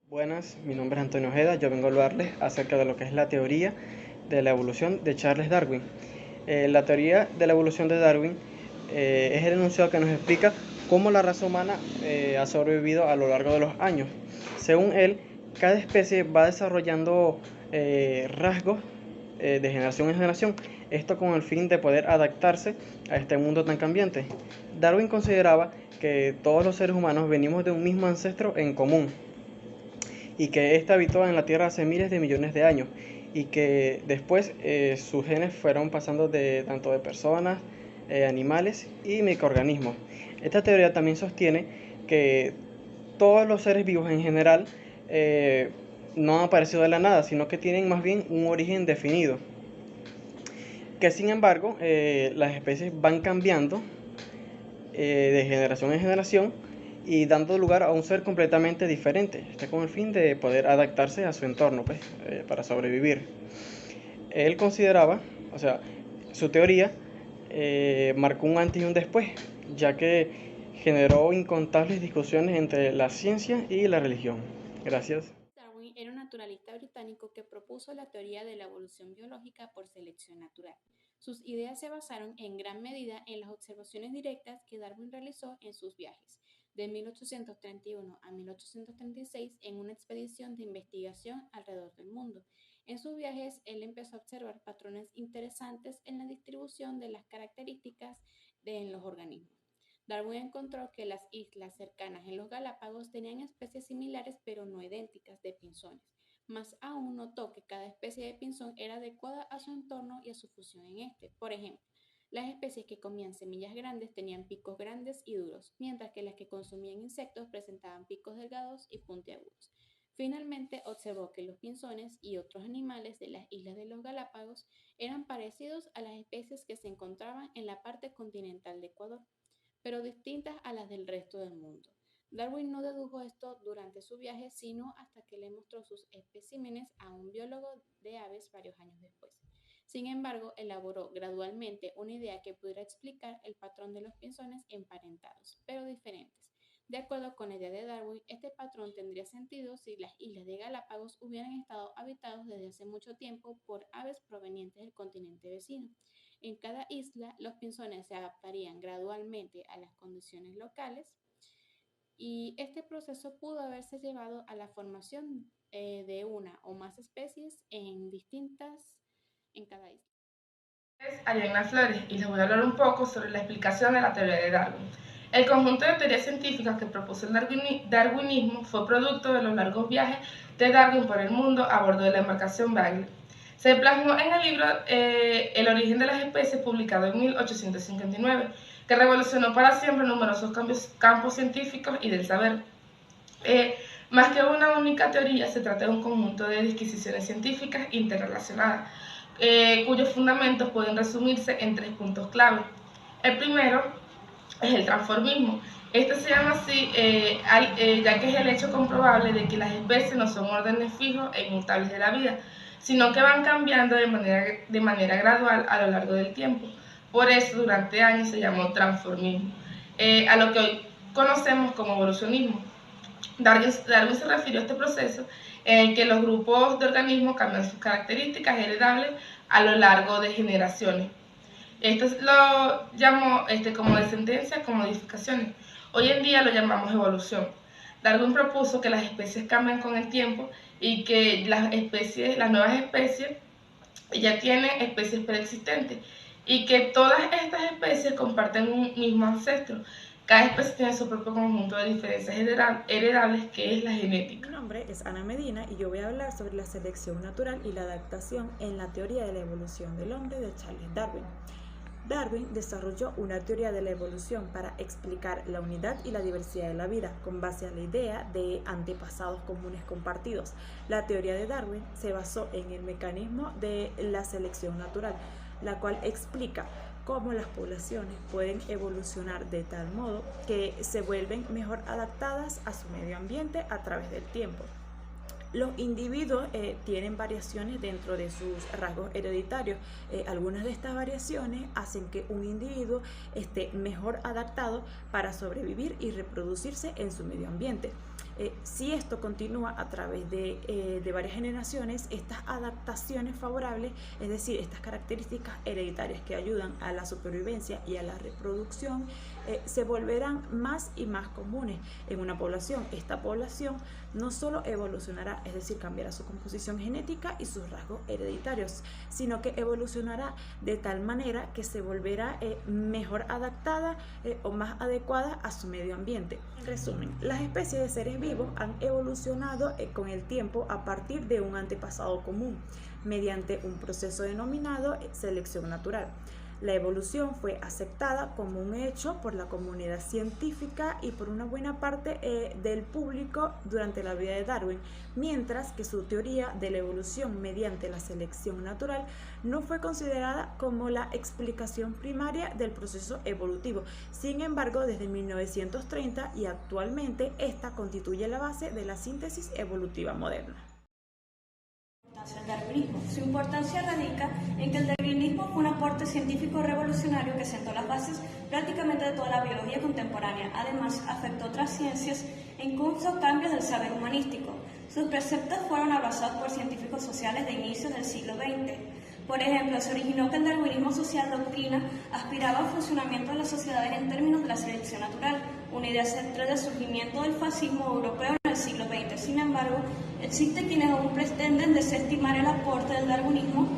Buenas, mi nombre es Antonio Ojeda, yo vengo a hablarles acerca de lo que es la teoría de la evolución de Charles Darwin. La teoría de la evolución de Darwin es el enunciado que nos explica cómo la raza humana ha sobrevivido a lo largo de los años. Según él, cada especie va desarrollando rasgos de generación en generación, esto con el fin de poder adaptarse a este mundo tan cambiante. Darwin consideraba que todos los seres humanos venimos de un mismo ancestro en común y que ésta habitó en la Tierra hace miles de millones de años y que después sus genes fueron pasando de tanto de personas, animales y microorganismos. Esta teoría también sostiene que todos los seres vivos en general no han aparecido de la nada, sino que tienen más bien un origen definido. Que sin embargo las especies van cambiando de generación en generación y dando lugar a un ser completamente diferente, con el fin de poder adaptarse a su entorno, pues, para sobrevivir. Él consideraba, o sea, su teoría marcó un antes y un después, ya que generó incontables discusiones entre la ciencia y la religión. Gracias. Darwin era un naturalista británico que propuso la teoría de la evolución biológica por selección natural. Sus ideas se basaron en gran medida en las observaciones directas que Darwin realizó en sus viajes de 1831 a 1836 en una expedición de investigación alrededor del mundo. En sus viajes, él empezó a observar patrones interesantes en la distribución de las características en los organismos. Darwin encontró que las islas cercanas en los Galápagos tenían especies similares pero no idénticas de pinzones. Más aún notó que cada especie de pinzón era adecuada a su entorno y a su función en este. Por ejemplo, las especies que comían semillas grandes tenían picos grandes y duros, mientras que las que consumían insectos presentaban picos delgados y puntiagudos. Finalmente observó que los pinzones y otros animales de las islas de los Galápagos eran parecidos a las especies que se encontraban en la parte continental de Ecuador, pero distintas a las del resto del mundo. Darwin no dedujo esto durante su viaje, sino hasta que le mostró sus especímenes a un biólogo de aves varios años después. Sin embargo, elaboró gradualmente una idea que pudiera explicar el patrón de los pinzones emparentados, pero diferentes. De acuerdo con la idea de Darwin, este patrón tendría sentido si las islas de Galápagos hubieran estado habitadas desde hace mucho tiempo por aves provenientes del continente vecino. En cada isla, los pinzones se adaptarían gradualmente a las condiciones locales y este proceso pudo haberse llevado a la formación de una o más especies en cada isla. Ariana Flores y les voy a hablar un poco sobre la explicación de la teoría de Darwin. El conjunto de teorías científicas que propuso el darwinismo fue producto de los largos viajes de Darwin por el mundo a bordo de la embarcación Bailey. Se plasmó en el libro El origen de las especies, publicado en 1859, que revolucionó para siempre numerosos campos científicos y del saber. Más que una única teoría, se trata de un conjunto de disquisiciones científicas interrelacionadas, cuyos fundamentos pueden resumirse en tres puntos clave. El primero es el transformismo. Este se llama así ya que es el hecho comprobable de que las especies no son órdenes fijos e inmutables de la vida, sino que van cambiando de manera gradual a lo largo del tiempo. Por eso durante años se llamó transformismo, a lo que hoy conocemos como evolucionismo. Darwin se refirió a este proceso en el que los grupos de organismos cambian sus características heredables a lo largo de generaciones. Esto lo llamó como descendencia con modificaciones. Hoy en día lo llamamos evolución. Darwin propuso que las especies cambian con el tiempo y que las nuevas especies ya tienen especies preexistentes y que todas estas especies comparten un mismo ancestro. Cada especie tiene su propio conjunto de diferencias heredables que es la genética. Mi nombre es Ana Medina y yo voy a hablar sobre la selección natural y la adaptación en la teoría de la evolución del hombre de Charles Darwin. Darwin desarrolló una teoría de la evolución para explicar la unidad y la diversidad de la vida con base a la idea de antepasados comunes compartidos. La teoría de Darwin se basó en el mecanismo de la selección natural, la cual explica cómo las poblaciones pueden evolucionar de tal modo que se vuelven mejor adaptadas a su medio ambiente a través del tiempo. Los individuos tienen variaciones dentro de sus rasgos hereditarios. Algunas de estas variaciones hacen que un individuo esté mejor adaptado para sobrevivir y reproducirse en su medio ambiente. Si esto continúa a través de varias generaciones, estas adaptaciones favorables, es decir, estas características hereditarias que ayudan a la supervivencia y a la reproducción, se volverán más y más comunes en una población. Esta población no solo evolucionará, es decir, cambiará su composición genética y sus rasgos hereditarios, sino que evolucionará de tal manera que se volverá mejor adaptada o más adecuada a su medio ambiente. En resumen, las especies de seres vivos han evolucionado con el tiempo a partir de un antepasado común, mediante un proceso denominado selección natural. La evolución fue aceptada como un hecho por la comunidad científica y por una buena parte del público durante la vida de Darwin, mientras que su teoría de la evolución mediante la selección natural no fue considerada como la explicación primaria del proceso evolutivo. Sin embargo, desde 1930 y actualmente, esta constituye la base de la síntesis evolutiva moderna. El darwinismo. Su importancia radica en que el darwinismo fue un aporte científico revolucionario que sentó las bases prácticamente de toda la biología contemporánea. Además, afectó otras ciencias e impuso cambios del saber humanístico. Sus preceptos fueron abrazados por científicos sociales de inicios del siglo XX. Por ejemplo, se originó que el darwinismo social doctrina aspiraba al funcionamiento de las sociedades en términos de la selección natural, una idea central del surgimiento del fascismo europeo en el siglo XX. Sin embargo, existen quienes aún pretenden desestimar el aporte del darwinismo,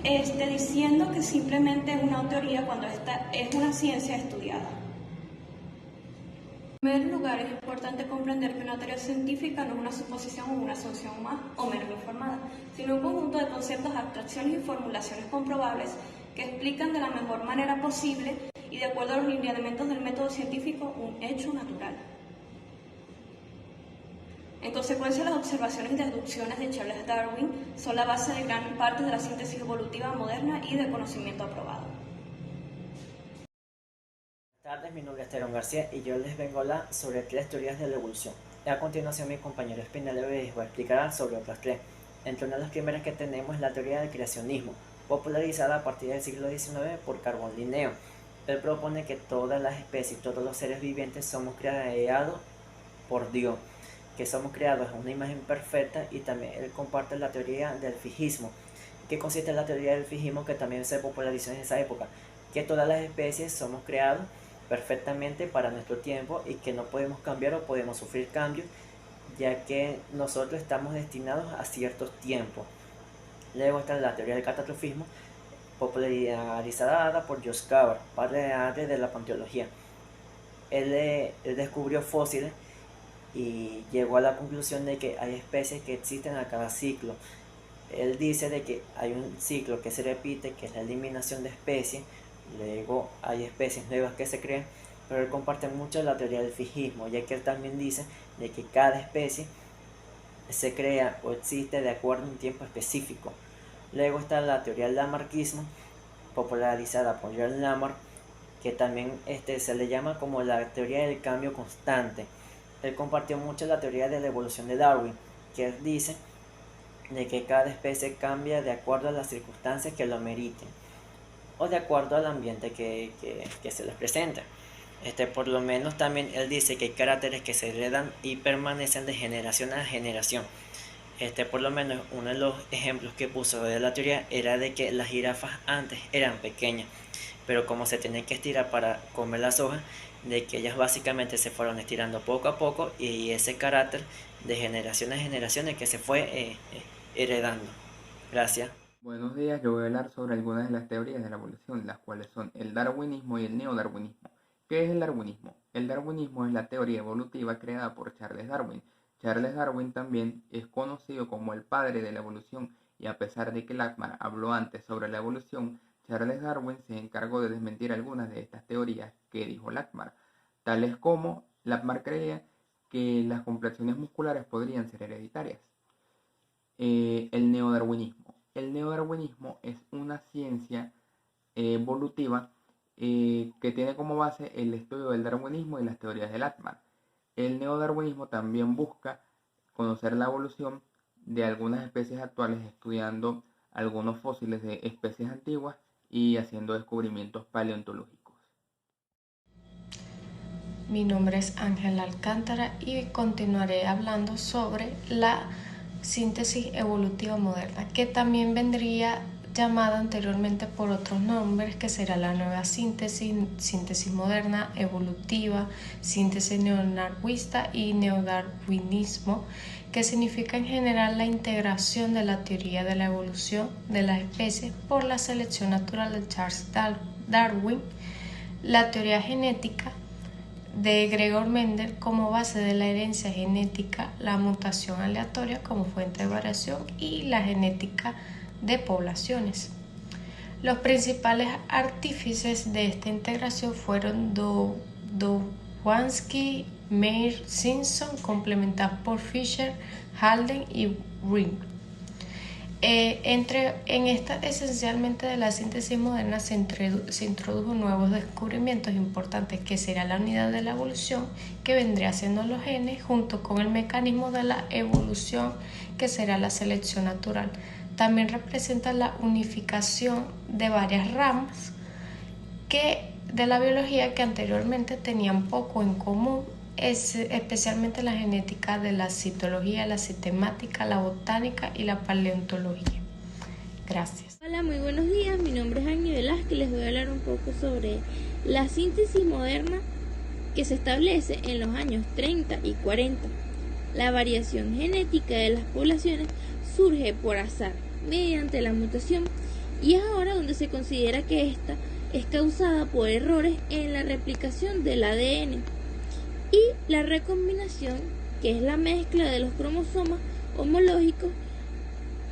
diciendo que simplemente es una teoría cuando esta es una ciencia estudiada. En primer lugar, es importante comprender que una teoría científica no es una suposición o una asunción más o menos informada, sino un conjunto de conceptos, abstracciones y formulaciones comprobables que explican de la mejor manera posible y de acuerdo a los lineamientos del método científico un hecho natural. En consecuencia, las observaciones y deducciones de Charles Darwin son la base de gran parte de la síntesis evolutiva moderna y del conocimiento aprobado. Buenas tardes, mi nombre es Terón García y yo les vengo a hablar sobre 3 teorías de la evolución. A continuación, mi compañero Espinal les va a explicar sobre otras 3. Entre una de las primeras que tenemos es la teoría del creacionismo, popularizada a partir del siglo XIX por Carbon Linneo. Él propone que todas las especies y todos los seres vivientes somos creados por Dios, que somos creados en una imagen perfecta, y también él comparte la teoría del fijismo. ¿Qué consiste en la teoría del fijismo que también se popularizó en esa época? Que todas las especies somos creados perfectamente para nuestro tiempo y que no podemos cambiar o podemos sufrir cambios, ya que nosotros estamos destinados a ciertos tiempos. Luego está la teoría del catastrofismo, popularizada por Josh Carver, padre de la paleontología. Él descubrió fósiles y llegó a la conclusión de que hay especies que existen a cada ciclo. Él dice de que hay un ciclo que se repite, que es la eliminación de especies, luego hay especies nuevas que se crean, pero él comparte mucho la teoría del fijismo, ya que él también dice de que cada especie se crea o existe de acuerdo a un tiempo específico. Luego está la teoría del lamarckismo, popularizada por John Lamarck, que también se le llama como la teoría del cambio constante. Él compartió mucho la teoría de la evolución de Darwin, que él dice de que cada especie cambia de acuerdo a las circunstancias que lo meriten, o de acuerdo al ambiente que se les presenta. Por lo menos también él dice que hay caracteres que se heredan y permanecen de generación a generación. Por lo menos uno de los ejemplos que puso de la teoría era de que las jirafas antes eran pequeñas, pero como se tenían que estirar para comer las hojas, de que ellas básicamente se fueron estirando poco a poco, y ese carácter de generación a generaciones que se fue heredando. Gracias. Buenos días, yo voy a hablar sobre algunas de las teorías de la evolución, las cuales son el darwinismo y el neodarwinismo. ¿Qué es el darwinismo? El darwinismo es la teoría evolutiva creada por Charles Darwin. Charles Darwin también es conocido como el padre de la evolución, y a pesar de que Lamarck habló antes sobre la evolución, Charles Darwin se encargó de desmentir algunas de estas teorías que dijo Lamarck, tales como Lamarck creía que las complexiones musculares podrían ser hereditarias. El neodarwinismo. El neodarwinismo es una ciencia evolutiva que tiene como base el estudio del darwinismo y las teorías de Lamarck. El neodarwinismo también busca conocer la evolución de algunas especies actuales, estudiando algunos fósiles de especies antiguas y haciendo descubrimientos paleontológicos. mi nombre es Ángela Alcántara y continuaré hablando sobre la síntesis evolutiva moderna, que también vendría llamada anteriormente por otros nombres, que será la nueva síntesis, síntesis moderna, evolutiva, síntesis neodarwinista y neodarwinismo, que significa en general la integración de la teoría de la evolución de las especies por la selección natural de Charles Darwin, la teoría genética de Gregor Mendel como base de la herencia genética, la mutación aleatoria como fuente de variación y la genética de poblaciones. Los principales artífices de esta integración fueron Dobzhansky, Meyer, Simpson, complementados por Fisher, Halden y Ring. En esta esencialmente de la síntesis moderna se introdujo nuevos descubrimientos importantes, que será la unidad de la evolución, que vendría siendo los genes, junto con el mecanismo de la evolución, que será la selección natural. También representa la unificación de varias ramas de la biología que anteriormente tenían poco en común, especialmente la genética de la citología, la sistemática, la botánica y la paleontología. Gracias. Hola, muy buenos días. Mi nombre es Agni Velázquez y les voy a hablar un poco sobre la síntesis moderna que se establece en los años 30 y 40. La variación genética de las poblaciones surge por azar, mediante la mutación, y es ahora donde se considera que esta es causada por errores en la replicación del ADN y la recombinación, que es la mezcla de los cromosomas homológicos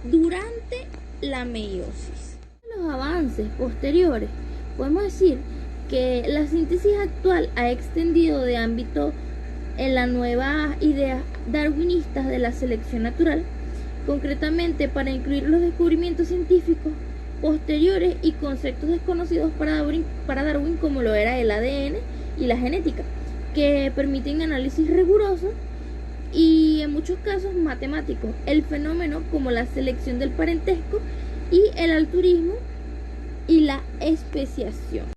durante la meiosis. Los avances posteriores, podemos decir que la síntesis actual ha extendido de ámbito en las nuevas ideas darwinistas de la selección natural, concretamente para incluir los descubrimientos científicos posteriores y conceptos desconocidos para Darwin, como lo era el ADN y la genética, que permiten análisis rigurosos y en muchos casos matemáticos, el fenómeno como la selección del parentesco y el altruismo y la especiación.